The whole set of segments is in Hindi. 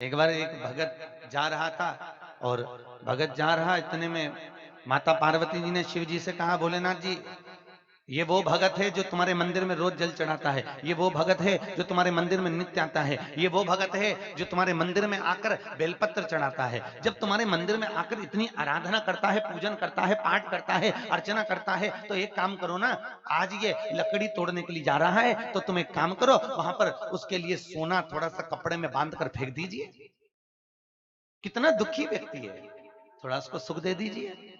एक बार एक भगत जा रहा था और भगत जा रहा, इतने में माता पार्वती जी ने शिव जी से कहा, भोलेनाथ जी, ये वो भगत है जो तुम्हारे मंदिर में रोज जल चढ़ाता है, ये वो भगत है जो तुम्हारे मंदिर में नित्य आता है, ये वो भगत है जो तुम्हारे मंदिर में आकर बेलपत्र चढ़ाता है। जब तुम्हारे मंदिर में आकर इतनी आराधना करता है, पूजन करता है, पाठ करता है, अर्चना करता है, तो एक काम करो ना, आज ये लकड़ी तोड़ने के लिए जा रहा है तो तुम एक काम करो, वहां पर उसके लिए सोना थोड़ा सा कपड़े में बांध कर फेंक दीजिए। कितना दुखी व्यक्ति है, थोड़ा उसको सुख दे दीजिए।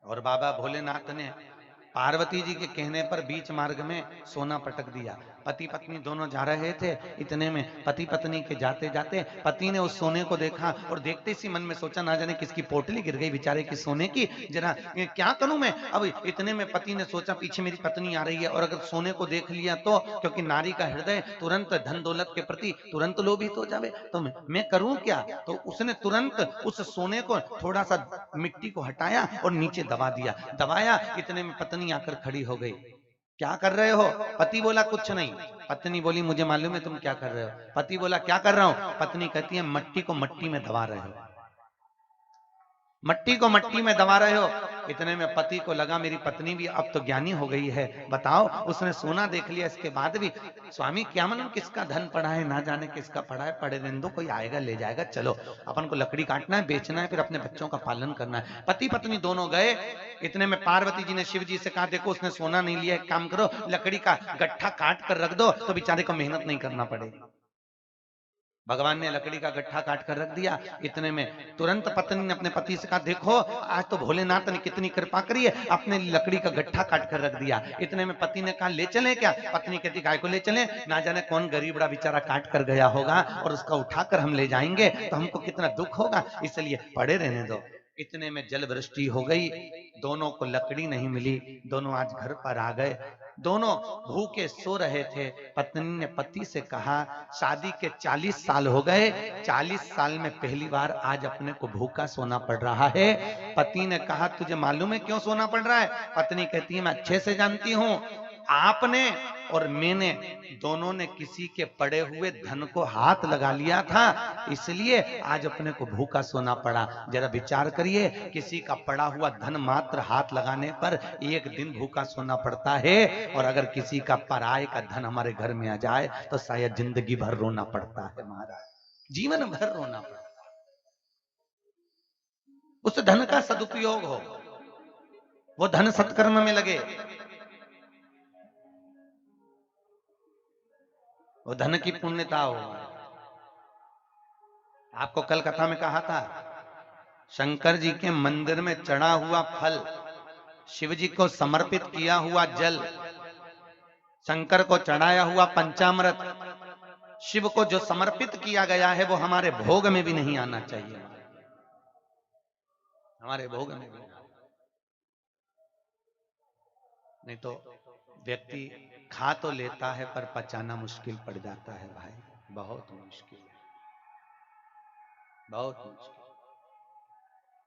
और बाबा भोलेनाथ ने पार्वती जी के कहने पर बीच मार्ग में सोना पटक दिया। पति पत्नी दोनों जा रहे थे, इतने में पति पत्नी के जाते जाते पति ने उस सोने को देखा और देखते ही मन में सोचा, ना जाने किसकी पोटली गिर गई बेचारे की सोने की, जरा क्या करूं मैं। अब इतने में पति ने सोचा, पीछे मेरी पत्नी आ रही है और अगर सोने को देख लिया तो, क्योंकि नारी का हृदय तुरंत धन दौलत के प्रति तुरंत लोभित हो जावे, तो मैं करूं क्या। तो उसने तुरंत उस सोने को थोड़ा सा मिट्टी को हटाया और नीचे दबा दिया। दबाया, इतने में पत्नी आकर खड़ी हो गई। क्या कर रहे हो। पति बोला, कुछ नहीं। पत्नी बोली, मुझे मालूम है तुम क्या कर रहे हो। पति बोला, क्या कर रहा हूं। पत्नी कहती है, मट्टी को मट्टी में दबा रहे हो, मट्टी को मट्टी में दबा रहे हो। इतने में पति को लगा, मेरी पत्नी भी अब तो ज्ञानी हो गई है, बताओ उसने सोना देख लिया, इसके बाद भी स्वामी क्या मालूम किसका धन पड़ा है, ना जाने किसका पड़ा है, पड़े रहने दो, कोई आएगा ले जाएगा, चलो अपन को लकड़ी काटना है, बेचना है, फिर अपने बच्चों का पालन करना है। पति पत्नी दोनों गए। इतने में पार्वती जी ने शिव जी से कहा, देखो उसने सोना नहीं लिया, एक काम करो, लकड़ी का गट्ठा काट कर रख दो तो बेचारे को मेहनत नहीं करना पड़ेगी। भगवान ने लकड़ी का गट्ठा काट कर रख दिया। इतने में तुरंत पत्नी ने अपने पति से कहा, देखो आज तो भोलेनाथ ने कितनी कृपा करी है, अपने लकड़ी का गट्ठा काट कर रख दिया। इतने में पति ने कहा, ले चले क्या। पत्नी कहती, गाय को ले चले, ना जाने कौन गरीबड़ा बेचारा काट कर गया होगा और उसका उठाकर हम ले जाएंगे तो हमको कितना दुख होगा, इसलिए पड़े रहने दो। इतने में जल वृष्टि हो गई, दोनों को लकड़ी नहीं मिली, दोनों आज घर पर आ गए, दोनों भूखे सो रहे थे। पत्नी ने पति से कहा, शादी के 40 साल हो गए, 40 साल में पहली बार आज अपने को भूखा सोना पड़ रहा है। पति ने कहा, तुझे मालूम है क्यों सोना पड़ रहा है। पत्नी कहती है, मैं अच्छे से जानती हूं, आपने और मैंने दोनों ने किसी के पड़े हुए धन को हाथ लगा लिया था, इसलिए आज अपने को भूखा सोना पड़ा। जरा विचार करिए, किसी का पड़ा हुआ धन मात्र हाथ लगाने पर एक दिन भूखा सोना पड़ता है, और अगर किसी का पराये का धन हमारे घर में आ जाए तो शायद जिंदगी भर रोना पड़ता है महाराज, जीवन भर रोना पड़ता है। उस धन का सदुपयोग हो, वो धन सत्कर्म में लगे, वो धन की पुण्यता हो। आपको कल कथा में कहा था, शंकर जी के मंदिर में चढ़ा हुआ फल, शिव जी को समर्पित किया हुआ जल, शंकर को चढ़ाया हुआ पंचामृत, शिव को जो समर्पित किया गया है वो हमारे भोग में भी नहीं आना चाहिए, हमारे भोग में भी नहीं तो व्यक्ति खा तो लेता है पर पचाना मुश्किल पड़ जाता है भाई, बहुत मुश्किल है, बहुत मुश्किल।